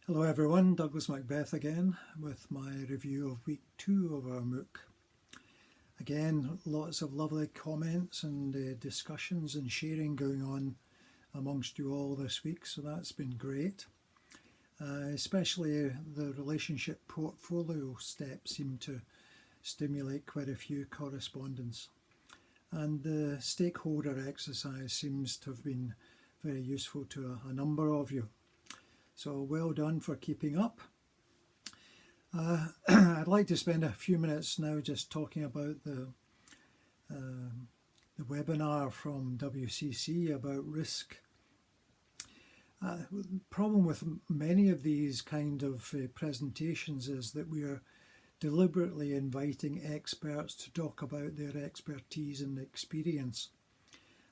Hello everyone, Douglas Macbeth again with my review of week 2 of our MOOC. Again, lots of lovely comments and discussions and sharing going on amongst you all this week, so that's been great. Especially the relationship portfolio steps seem to stimulate quite a few correspondence. And the stakeholder exercise seems to have been very useful to a number of you. So well done for keeping up. I'd like to spend a few minutes now just talking about the webinar from WCC about risk. The problem with many of these kind of presentations is that we are deliberately inviting experts to talk about their expertise and experience.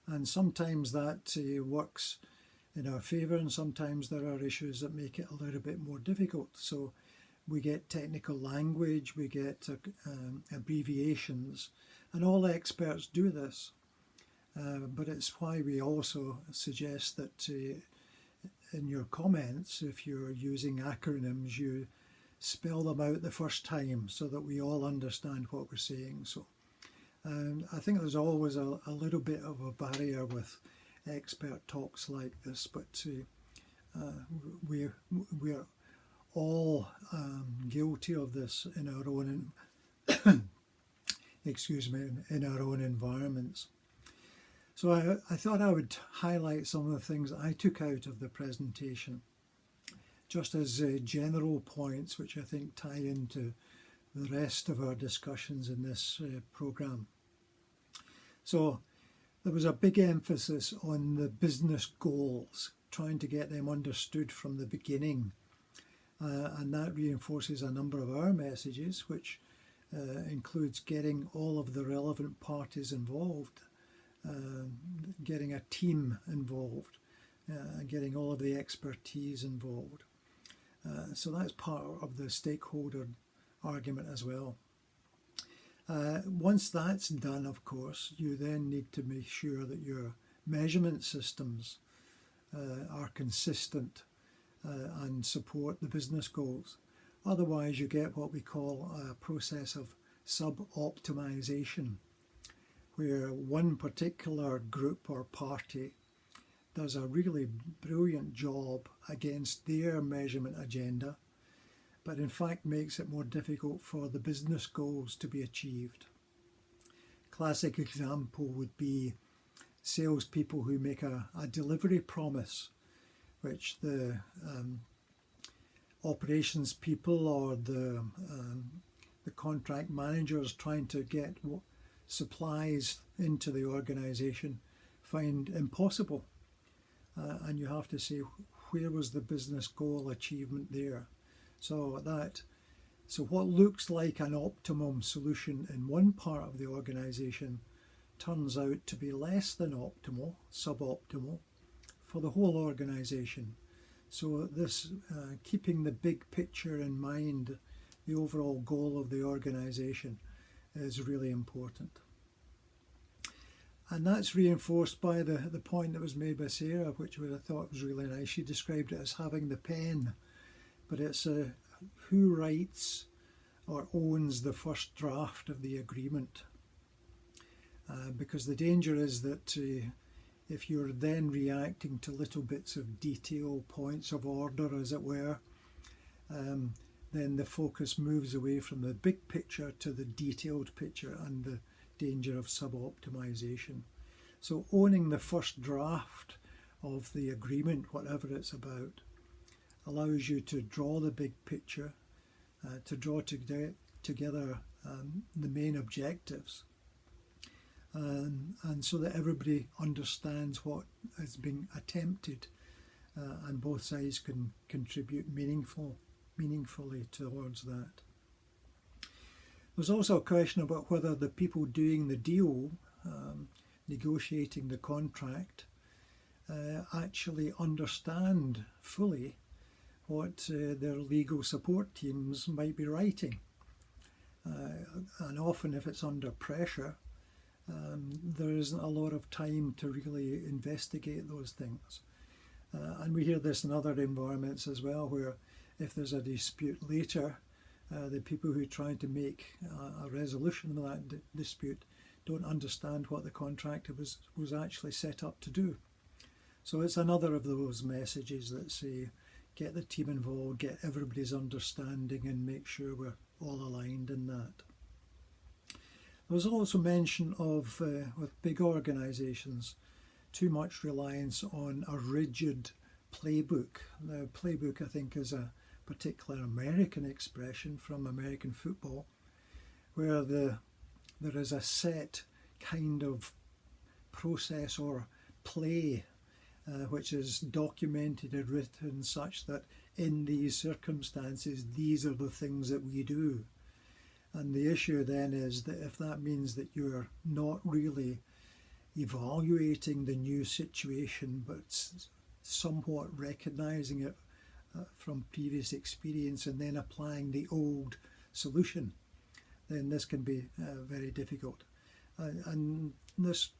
And sometimes that works in our favour, and sometimes there are issues that make it a little bit more difficult. So we get technical language, we get abbreviations, and all experts do this. But it's why we also suggest that in your comments, if you're using acronyms, you spell them out the first time so that we all understand what we're saying. So I think there's always a little bit of a barrier with expert talks like this, but we're all guilty of this in our own in our own environments. So I thought I would highlight some of the things that I took out of the presentation, just as general points which I think tie into the rest of our discussions in this programme. So there was a big emphasis on the business goals, trying to get them understood from the beginning. And that reinforces a number of our messages, which includes getting all of the relevant parties involved, getting a team involved, getting all of the expertise involved. So that's part of the stakeholder argument as well. Once that's done, of course, you then need to make sure that your measurement systems are consistent and support the business goals. Otherwise, you get what we call a process of sub-optimization, where one particular group or party does a really brilliant job against their measurement agenda, but in fact makes it more difficult for the business goals to be achieved. Classic example would be salespeople who make a delivery promise, which the operations people or the contract managers trying to get supplies into the organisation find impossible. And you have to say, where was the business goal achievement there? So what looks like an optimum solution in one part of the organisation turns out to be less than optimal, suboptimal, for the whole organisation. So this keeping the big picture in mind, the overall goal of the organisation, is really important. And that's reinforced by the point that was made by Sarah, which I thought was really nice. She described it as having the pen, but it's who writes or owns the first draft of the agreement. Because the danger is that if you're then reacting to little bits of detail, points of order as it were, then the focus moves away from the big picture to the detailed picture and the danger of sub-optimization. So owning the first draft of the agreement, whatever it's about, allows you to draw the big picture, to draw together the main objectives, and so that everybody understands what is being attempted, and both sides can contribute meaningfully towards that. There's also a question about whether the people doing the deal, negotiating the contract, actually understand fully what their legal support teams might be writing. And often if it's under pressure, there isn't a lot of time to really investigate those things. And we hear this in other environments as well, where if there's a dispute later, the people who try to make a resolution of that dispute don't understand what the contract was actually set up to do. So it's another of those messages that say, get the team involved, get everybody's understanding, and make sure we're all aligned in that. There was also mention of, with big organisations, too much reliance on a rigid playbook. Now, playbook, I think, is a particular American expression from American football, where there is a set kind of process or play which is documented and written such that in these circumstances, these are the things that we do. And the issue then is that if that means that you're not really evaluating the new situation, but somewhat recognising it from previous experience and then applying the old solution, then this can be very difficult. And this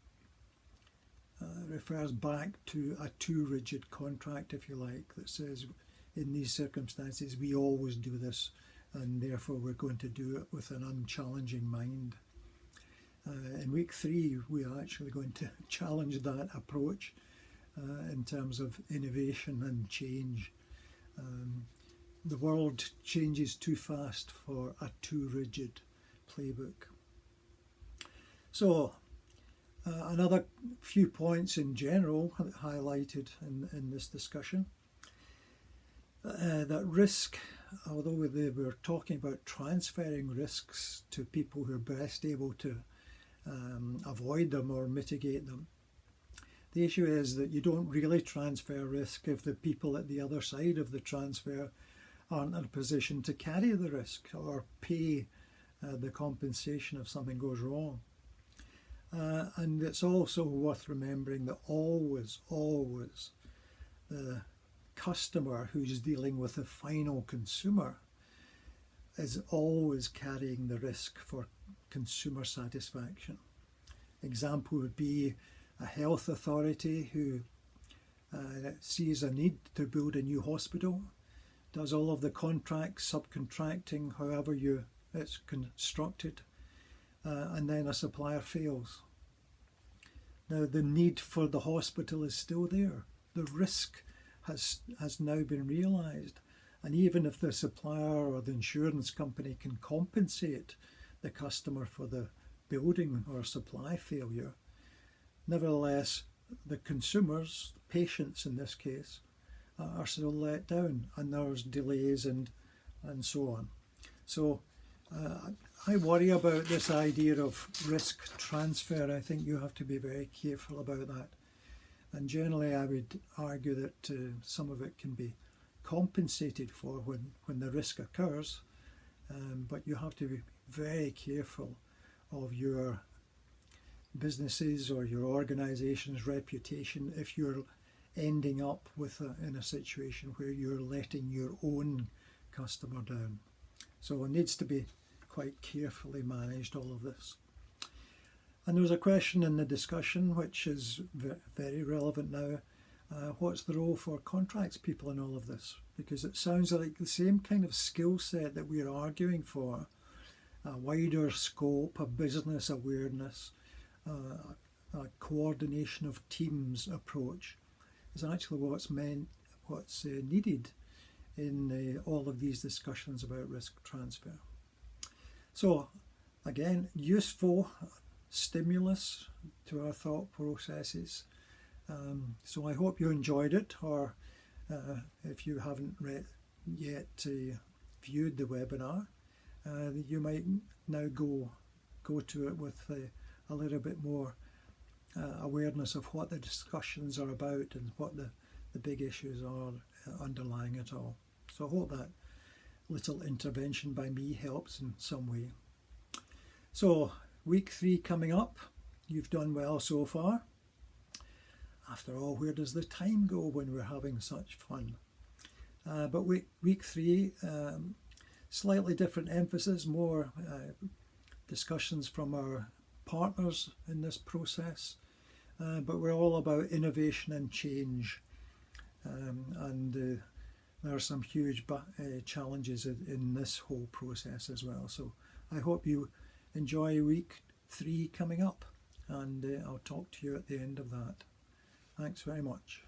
refers back to a too rigid contract, if you like, that says in these circumstances we always do this, and therefore we're going to do it with an unchallenging mind. In week 3 we are actually going to challenge that approach in terms of innovation and change. The world changes too fast for a too rigid playbook. So another few points in general highlighted in this discussion. That risk, although they were talking about transferring risks to people who are best able to avoid them or mitigate them, the issue is that you don't really transfer risk if the people at the other side of the transfer aren't in a position to carry the risk or pay the compensation if something goes wrong. And it's also worth remembering that always the customer who's dealing with the final consumer is always carrying the risk for consumer satisfaction. Example would be a health authority who sees a need to build a new hospital, does all of the contracts, subcontracting, however it's constructed, and then a supplier fails. Now the need for the hospital is still there. The risk has now been realised, and even if the supplier or the insurance company can compensate the customer for the building or supply failure, nevertheless the consumers, patients in this case, are still let down, and there's delays and so on. So I worry about this idea of risk transfer. I think you have to be very careful about that. And generally I would argue that some of it can be compensated for when the risk occurs, but you have to be very careful of your businesses or your organisation's reputation if you're ending up in a situation where you're letting your own customer down. So it needs to be quite carefully managed, all of this. And there was a question in the discussion which is very relevant now. What's the role for contracts people in all of this? Because it sounds like the same kind of skill set that we're arguing for, a wider scope, a business awareness, a coordination of teams approach is actually what's needed in all of these discussions about risk transfer. So again, useful stimulus to our thought processes. So I hope you enjoyed it, or if you haven't yet viewed the webinar, you might now go to it with a little bit more awareness of what the discussions are about and what the big issues are underlying it all. So I hope that little intervention by me helps in some way. So week 3 coming up. You've done well so far. After all, where does the time go when we're having such fun? But week 3, slightly different emphasis, more discussions from our partners in this process. But we're all about innovation and change. And there are some huge challenges in this whole process as well. So I hope you enjoy week 3 coming up, and I'll talk to you at the end of that. Thanks very much.